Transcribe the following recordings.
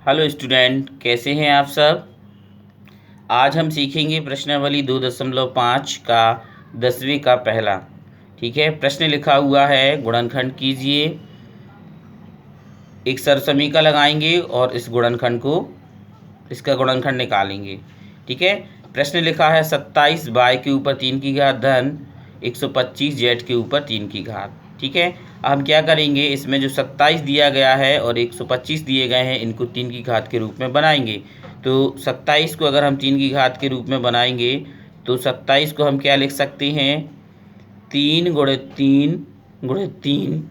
Hello student, कैसे हैं आप सब। आज हम सीखेंगे प्रश्नावली 2.5 का 10वीं का पहला। ठीक है, प्रश्न लिखा हुआ है गुणनखंड कीजिए। एक सरसमीका लगाएंगे और इस गुणनखंड को इसका गुणनखंड निकालेंगे। ठीक है, प्रश्न लिखा है 27 बाय के ऊपर 3 की घात धन 125 जेड के ऊपर 3 की घात। ठीक है, अब हम क्या करेंगे, इसमें जो 27 दिया गया है और 125 दिए गए हैं, इनको 3 की घात के रूप में बनाएंगे। तो 27 को अगर हम 3 की घात के रूप में बनाएंगे तो 27 को हम क्या लिख सकते हैं, 3 गुणित 3 गुणित 3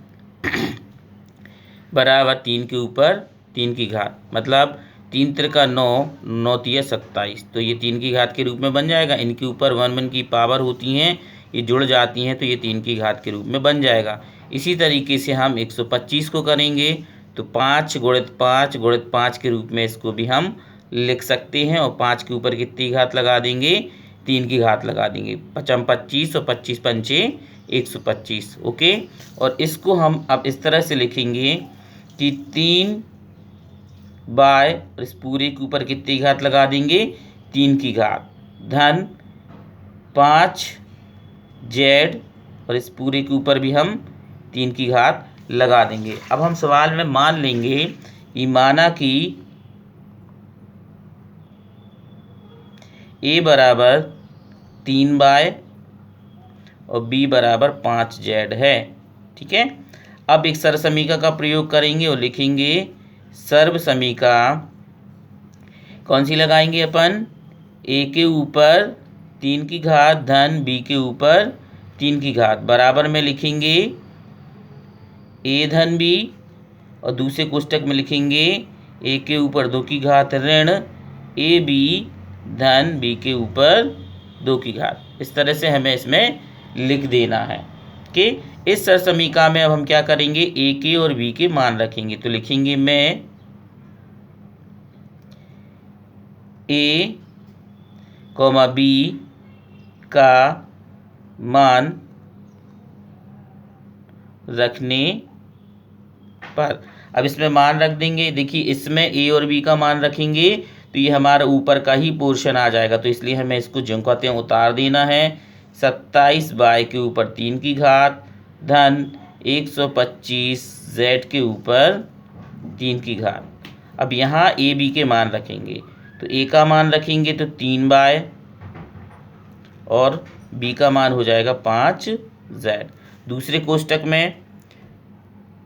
बराबर 3 के ऊपर 3 की घात, मतलब 3 त्रिका 9, 9 तिया 27। तो ये 3 की घात के रूप में बन जाएगा। इनके ऊपर 1 की पावर होती हैं, ये जुड़ जाती हैं, तो ये 3 की घात के रूप में बन जाएगा। इसी तरीके से हम 125 को करेंगे तो 5 गुणित 5 गुणित 5 के रूप में इसको भी हम लिख सकते हैं। और 5 के ऊपर कितनी घात लगा देंगे, 3 की घात लगा देंगे। 5 25 और 25 पंचे 125। ओके, और इसको हम अब इस तरह से लिखेंगे कि 3 बाय इस पूरे के ऊपर कितनी घात लगा देंगे, 3 की घात धन 5 जेड, और इस पूरे के ऊपर भी हम 3 की घात लगा देंगे। अब हम सवाल में मान लेंगे कि माना कि ए बराबर 3 बाय और बी बराबर 5 जेड है। ठीक है, अब एक सर्वसमीका का प्रयोग करेंगे और लिखेंगे सर्वसमीका कौन सी लगाएंगे अपन, ए के ऊपर 3 की घात धन बी के ऊपर 3 की घात बराबर में लिखेंगे ए धन बी, और दूसरे कोष्टक में लिखेंगे ए के ऊपर 2 की घात ऋण ए बी धन बी के ऊपर 2 की घात। इस तरह से हमें इसमें लिख देना है कि इस सरसमीका में अब हम क्या करेंगे, ए के और बी के मान रखेंगे। तो लिखेंगे मैं ए कॉमा बी का मान रखने पर, अब इसमें मान रख देंगे। देखिए, इसमें ए और बी का मान रखेंगे तो ये हमारा ऊपर का ही पोर्शन आ जाएगा, तो इसलिए हमें इसको ज्यों कहते हैं उतार देना है। 27 बाय के ऊपर 3 की घात धन 125 जेड के ऊपर 3 की घात। अब यहाँ ए बी के मान रखेंगे, तो ए का मान रखेंगे तो 3 बाय और बी का मान हो जाएगा 5 जेड। दूसरे कोष्टक में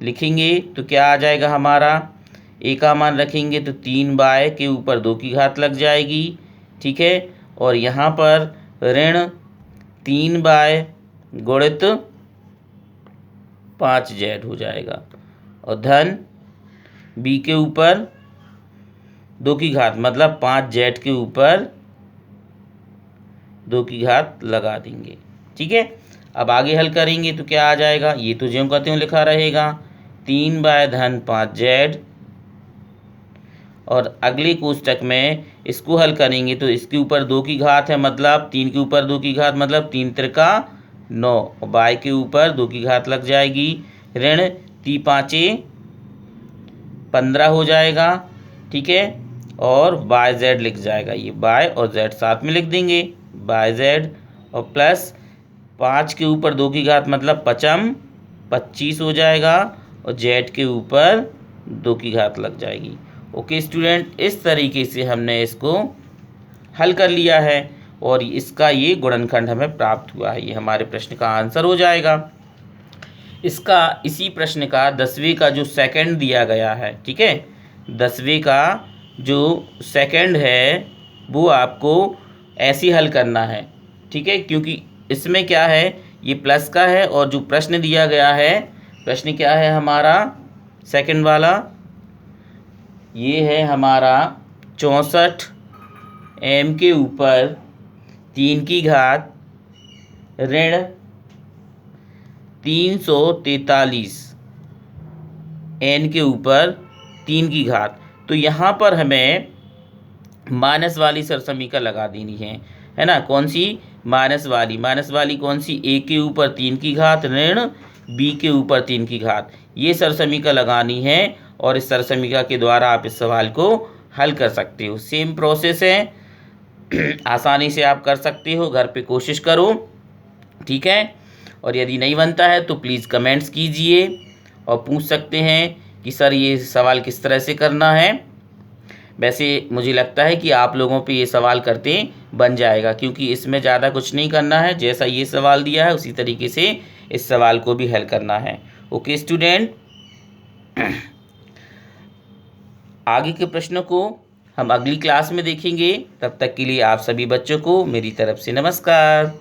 लिखेंगे तो क्या आ जाएगा हमारा, ए का मान रखेंगे तो 3 बाय के ऊपर 2 की घात लग जाएगी। ठीक है, और यहाँ पर ऋण 3 बाय गुणित 5 जेड हो जाएगा, और धन बी के ऊपर 2 की घात, मतलब 5 जेड के ऊपर 2 की घात लगा देंगे। ठीक है, अब आगे हल करेंगे तो क्या आ जाएगा, ये तो ज्यों कहते हैं लिखा रहेगा 3 बाय धन 5 जेड, और अगले कोष्टक में इसको हल करेंगे तो इसके ऊपर 2 की घात है, मतलब 3 के ऊपर 2 की घात, मतलब 3 त्रिका 9, और बाय के ऊपर 2 की घात लग जाएगी। ऋण 3 पाँचे 15 हो जाएगा। ठीक है, और बाय जेड लिख जाएगा, ये बाय और जेड साथ में लिख देंगे, बाय जेड, और प्लस 5 के ऊपर 2 की घात, मतलब 5 25 हो जाएगा, और जेड के ऊपर 2 की घात लग जाएगी। ओके स्टूडेंट, इस तरीके से हमने इसको हल कर लिया है और इसका ये गुणनखंड हमें प्राप्त हुआ है। ये हमारे प्रश्न का आंसर हो जाएगा। इसका इसी प्रश्न का 10वीं का जो सेकंड दिया गया है, ठीक है, 10वीं का जो सेकंड है वो आपको ऐसे हल करना है। ठीक है, क्योंकि इसमें क्या है, ये प्लस का है, और जो प्रश्न दिया गया है, प्रश्न क्या है हमारा सेकंड वाला, ये है हमारा 64 m के ऊपर 3 की घात ऋण 343 n के ऊपर 3 की घात। तो यहाँ पर हमें माइनस वाली सरसमीका लगा देनी है ना। कौन सी, माइनस वाली कौन सी, ए के ऊपर 3 की घात ऋण बी के ऊपर 3 की घात, ये सरसमीका लगानी है। और इस सरल के द्वारा आप इस सवाल को हल कर सकते हो। सेम प्रोसेस है, आसानी से आप कर सकते हो, घर पे कोशिश करो, ठीक है। और यदि नहीं बनता है तो प्लीज़ कमेंट्स कीजिए और पूछ सकते हैं कि सर ये सवाल किस तरह से करना है। वैसे मुझे लगता है कि आप लोगों पे ये सवाल करते बन जाएगा, क्योंकि इसमें ज़्यादा कुछ नहीं करना है, जैसा ये सवाल दिया है उसी तरीके से इस सवाल को भी हल करना है। ओके स्टूडेंट, आगे के प्रश्नों को हम अगली क्लास में देखेंगे। तब तक के लिए आप सभी बच्चों को मेरी तरफ से नमस्कार।